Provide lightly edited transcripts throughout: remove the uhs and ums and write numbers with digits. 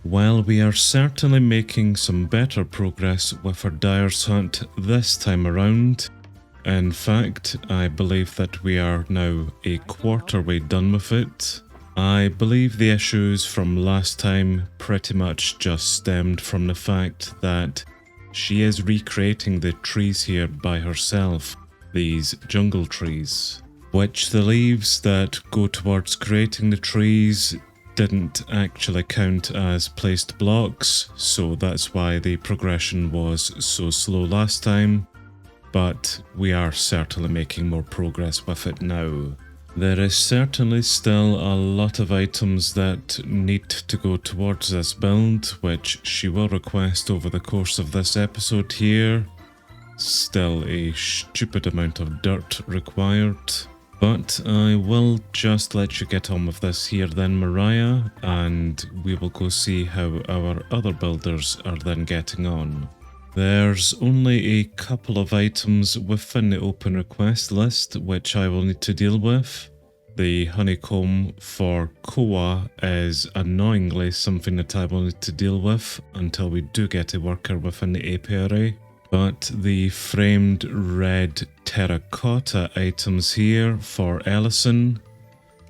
Well, we are certainly making some better progress with our Dyers Hut this time around. In fact, I believe that we are now a quarter way done with it. I believe the issues from last time pretty much just stemmed from the fact that she is recreating the trees here by herself, these jungle trees, which the leaves that go towards creating the trees didn't actually count as placed blocks, so that's why the progression was so slow last time, but we are certainly making more progress with it now. There is certainly still a lot of items that need to go towards this build, which she will request over the course of this episode here. Still a stupid amount of dirt required. But I will just let you get on with this here then, Mariah, and we will go see how our other builders are then getting on. There's only a couple of items within the open request list which I will need to deal with. The honeycomb for Koa is annoyingly something that I will need to deal with until we do get a worker within the apiary. But the framed red terracotta items here for Ellison,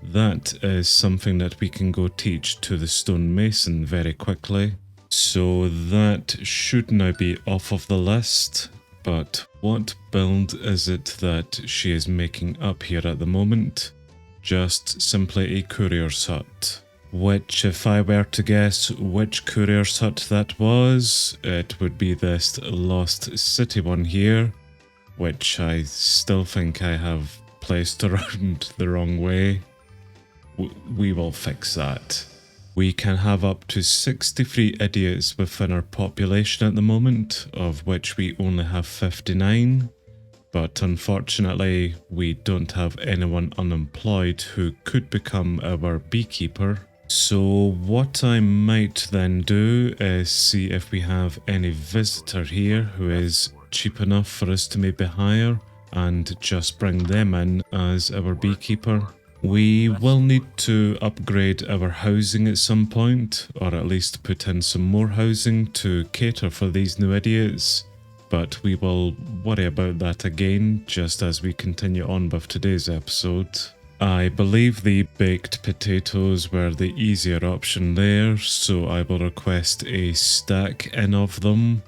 that is something that we can go teach to the stonemason very quickly. So that should now be off of the list, but what build is it that she is making up here at the moment? Just simply a Courier's Hut. Which, if I were to guess which Courier's Hut that was, it would be this Lost City one here, which I still think I have placed around the wrong way. We will fix that. We can have up to 63 idiots within our population at the moment, of which we only have 59. But unfortunately, we don't have anyone unemployed who could become our beekeeper. So what I might then do is see if we have any visitor here who is cheap enough for us to maybe hire and just bring them in as our beekeeper. We will need to upgrade our housing at some point, or at least put in some more housing to cater for these new idiots, but we will worry about that again just as we continue on with today's episode. I believe the baked potatoes were the easier option there, so I will request a stack in of them,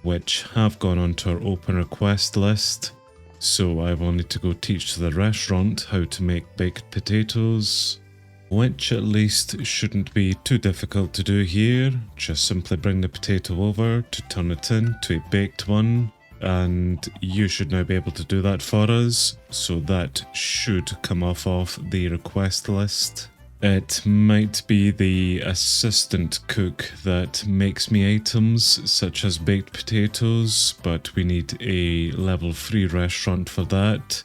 which have gone onto our open request list. So I will need to go teach the restaurant how to make baked potatoes, which at least shouldn't be too difficult to do here. Just simply bring the potato over to turn it into a baked one, and you should now be able to do that for us, so that should come off of the request list. It might be the assistant cook that makes me items such as baked potatoes, but we need a level 3 restaurant for that.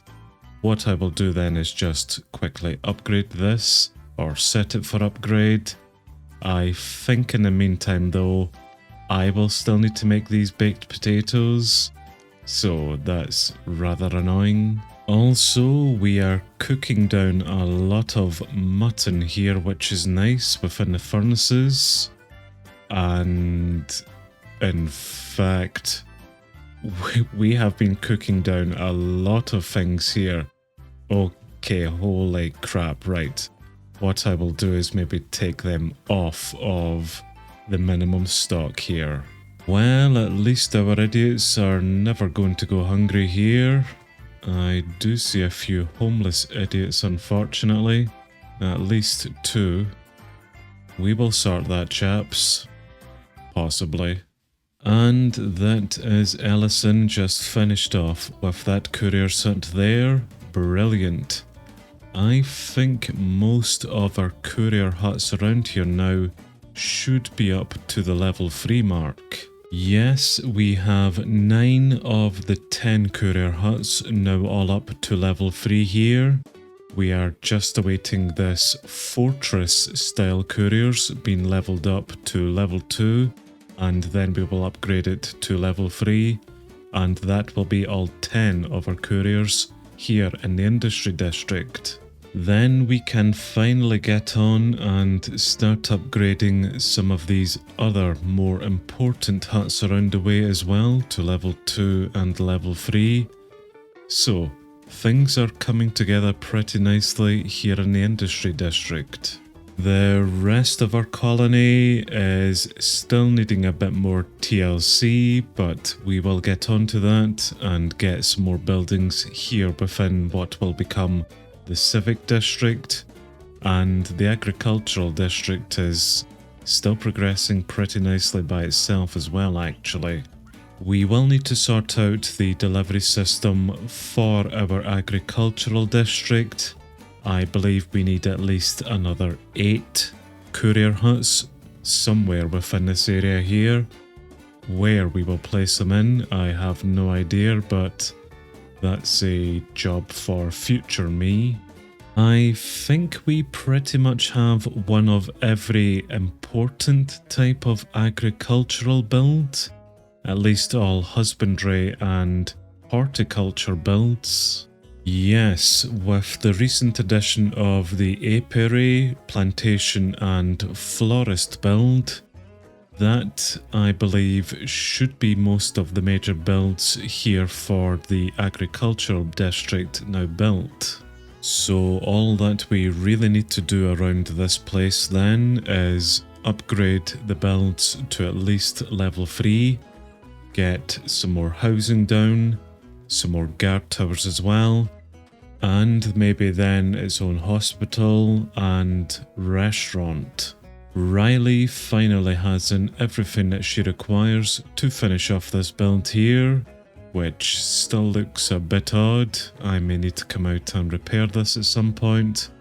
What I will do then is just quickly upgrade this, or set it for upgrade. I think in the meantime though, I will still need to make these baked potatoes, so that's rather annoying. Also, we are cooking down a lot of mutton here, which is nice within the furnaces. And in fact, we have been cooking down a lot of things here. Okay, holy crap, right. What I will do is maybe take them off of the minimum stock here. Well, at least our idiots are never going to go hungry here. I do see a few homeless idiots, unfortunately. At least 2. We will sort that, chaps. Possibly. And that is Ellison just finished off with that Courier's Hut there. Brilliant. I think most of our Courier Huts around here now should be up to the level 3 mark. Yes, we have 9 of the 10 Courier Huts now all up to level 3 here. We are just awaiting this fortress style couriers being leveled up to level 2, and then we will upgrade it to level 3, and that will be all 10 of our couriers here in the industry district. Then we can finally get on and start upgrading some of these other more important huts around the way as well to level 2 and level 3. So, things are coming together pretty nicely here in the industry district. The rest of our colony is still needing a bit more TLC, but we will get onto that and get some more buildings here within what will become the civic district, and the agricultural district is still progressing pretty nicely by itself as well actually. We will need to sort out the delivery system for our agricultural district. I believe we need at least another 8 courier huts somewhere within this area here. Where we will place them in, I have no idea, but that's a job for future me. I think we pretty much have one of every important type of agricultural build. At least all husbandry and horticulture builds. Yes, with the recent addition of the apiary, plantation and florist build, that, I believe, should be most of the major builds here for the agricultural district now built. So all that we really need to do around this place then is upgrade the builds to at least level 3, get some more housing down, some more guard towers as well, and maybe then its own hospital and restaurant. Riley finally has in everything that she requires to finish off this build here, which still looks a bit odd. I may need to come out and repair this at some point,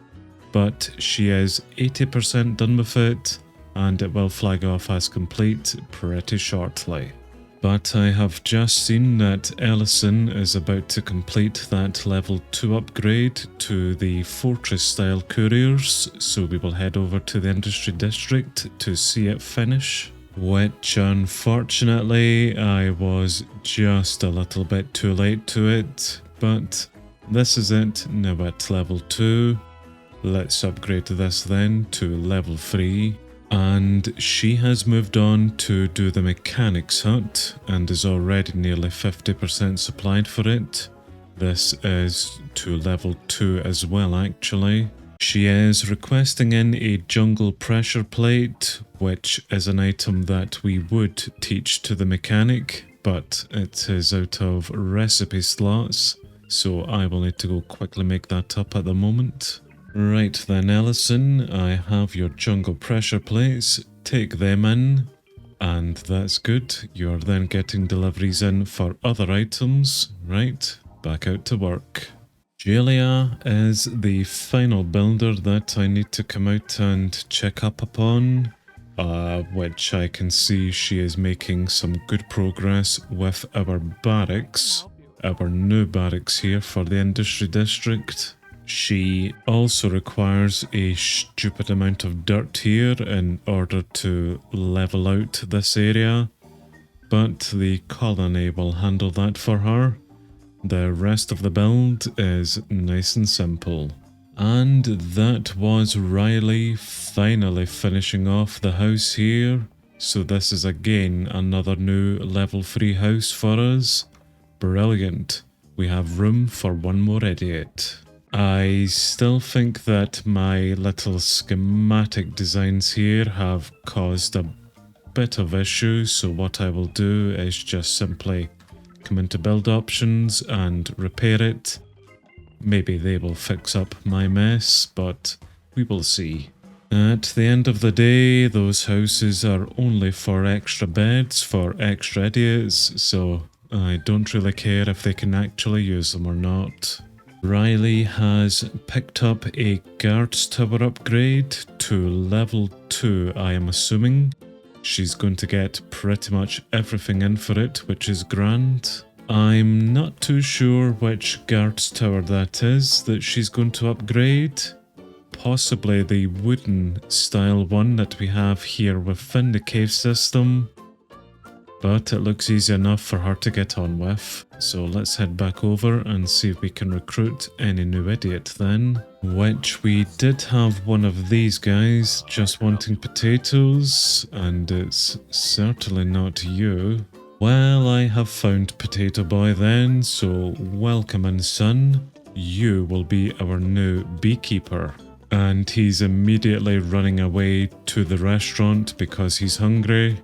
but she is 80% done with it, and it will flag off as complete pretty shortly. But I have just seen that Ellison is about to complete that level 2 upgrade to the fortress style couriers, so we will head over to the industry district to see it finish. Which unfortunately I was just a little bit too late to it, but this is it now at level 2. Let's upgrade this then to level 3. And she has moved on to do the mechanics hut and is already nearly 50% supplied for it. This is to level 2 as well actually. She is requesting in a jungle pressure plate, which is an item that we would teach to the mechanic, but it is out of recipe slots, so I will need to go quickly make that up at the moment. Right then Ellison, I have your jungle pressure plates, take them in, and that's good. You're then getting deliveries in for other items. Right, back out to work. Julia is the final builder that I need to come out and check up upon, which I can see she is making some good progress with our barracks, our new barracks here for the industry district. She also requires a stupid amount of dirt here in order to level out this area, but the colony will handle that for her. The rest of the build is nice and simple. And that was Riley finally finishing off the house here. So this is again another new level 3 house for us. Brilliant. We have room for one more idiot. I still think that my little schematic designs here have caused a bit of issues, so what I will do is just simply come into build options and repair it. Maybe they will fix up my mess, but we will see. At the end of the day, those houses are only for extra beds for extra idiots, so I don't really care if they can actually use them or not. Riley has picked up a guards tower upgrade to level 2, I am assuming. She's going to get pretty much everything in for it, which is grand. I'm not too sure which guards tower that is that she's going to upgrade. Possibly the wooden style one that we have here within the cave system. but it looks easy enough for her to get on with. So let's head back over and see if we can recruit any new idiot then. Which we did have one of these guys just wanting potatoes, and it's certainly not you. Well, I have found Potato Boy then, so welcome in, son. You will be our new beekeeper. And he's immediately running away to the restaurant because he's hungry.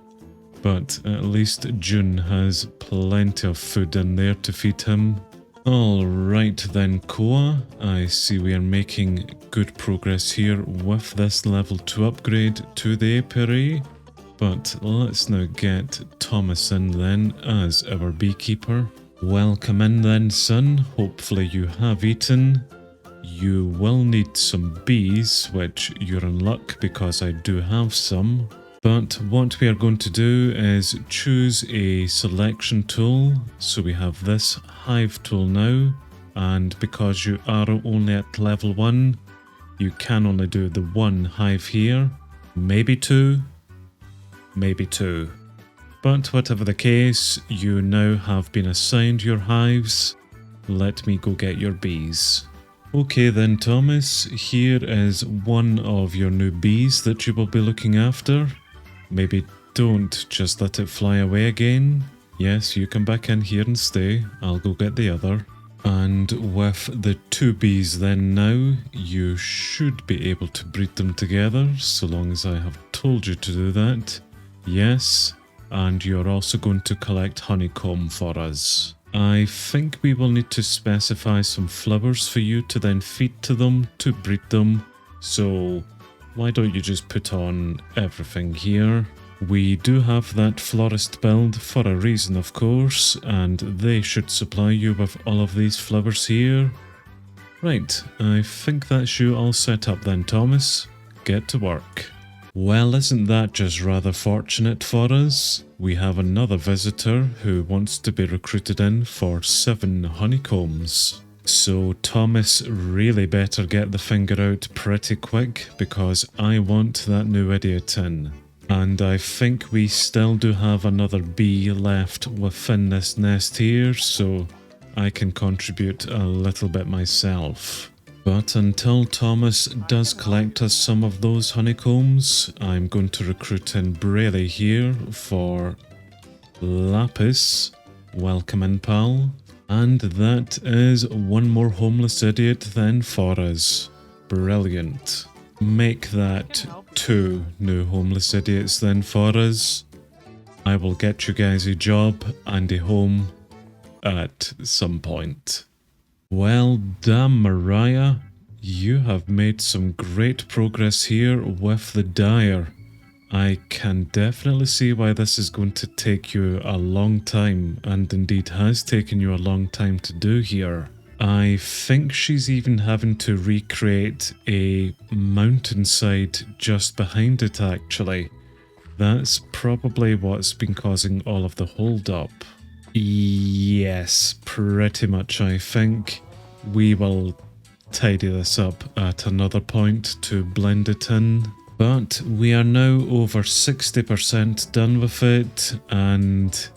But at least June has plenty of food in there to feed him. Alright then, Koa, I see we are making good progress here with this level 2 upgrade to the Apiary. But let's now get Thomas in then as our beekeeper. Welcome in then, son. Hopefully you have eaten. You will need some bees, which you're in luck because I do have some. But what we are going to do is choose a selection tool. So we have this hive tool now, and because you are only at level 1, you can only do the 1 hive here, maybe 2, maybe 2. But whatever the case, you now have been assigned your hives. Let me go get your bees. Okay then, Thomas, here is one of your new bees that you will be looking after. Maybe don't just let it fly away again. Yes, you come back in here and stay. I'll go get the other. And with the 2 bees then now, you should be able to breed them together, so long as I have told you to do that. Yes, and you're also going to collect honeycomb for us. I think we will need to specify some flowers for you to then feed to them to breed them. So why don't you just put on everything here? We do have that florist build for a reason, of course, and they should supply you with all of these flowers here. Right, I think that's you all set up then, Thomas. Get to work. Well, isn't that just rather fortunate for us? We have another visitor who wants to be recruited in for 7 honeycombs. So Thomas really better get the finger out pretty quick because I want that new idiot in. And I think we still do have another bee left within this nest here, so I can contribute a little bit myself. But until Thomas does collect us some of those honeycombs, I'm going to recruit in Brayley here for Lapis. Welcome in, pal. And that is one more homeless idiot then for us. Brilliant. Make that 2 new homeless idiots then for us. I will get you guys a job and a home at some point. Well done, Mariah. You have made some great progress here with the Dyer. I can definitely see why this is going to take you a long time, and indeed has taken you a long time to do here. I think she's even having to recreate a mountainside just behind it actually. That's probably what's been causing all of the hold up. Yes, pretty much I think. We will tidy this up at another point to blend it in. But we are now over 60% done with it, and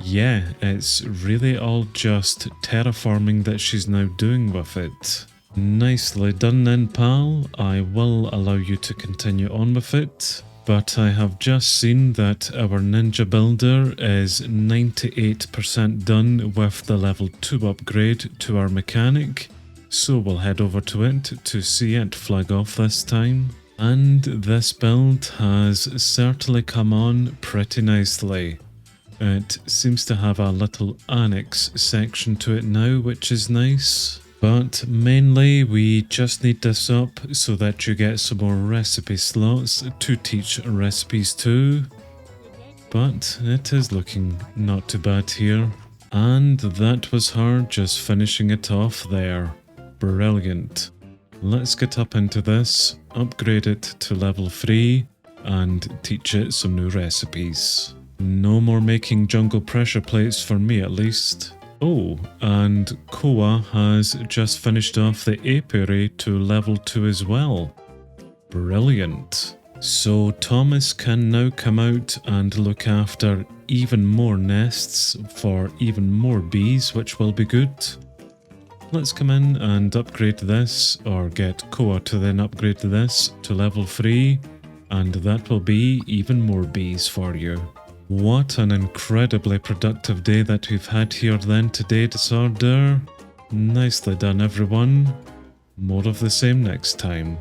yeah, it's really all just terraforming that she's now doing with it. Nicely done then, pal. I will allow you to continue on with it. But I have just seen that our ninja builder is 98% done with the level 2 upgrade to our mechanic. So we'll head over to it to see it flag off this time. And this build has certainly come on pretty nicely. It seems to have a little annex section to it now, which is nice. But mainly we just need this up so that you get some more recipe slots to teach recipes to. But it is looking not too bad here. And that was her just finishing it off there. Brilliant. Let's get up into this, upgrade it to level 3, and teach it some new recipes. No more making jungle pressure plates for me at least. Oh, and Koa has just finished off the apiary to level 2 as well. Brilliant. So Thomas can now come out and look after even more nests for even more bees, which will be good. Let's come in and upgrade this, or get Koa to then upgrade this to level 3, and that will be even more bees for you. What an incredibly productive day that we've had here then today, Disorder. Nicely done, everyone. More of the same next time.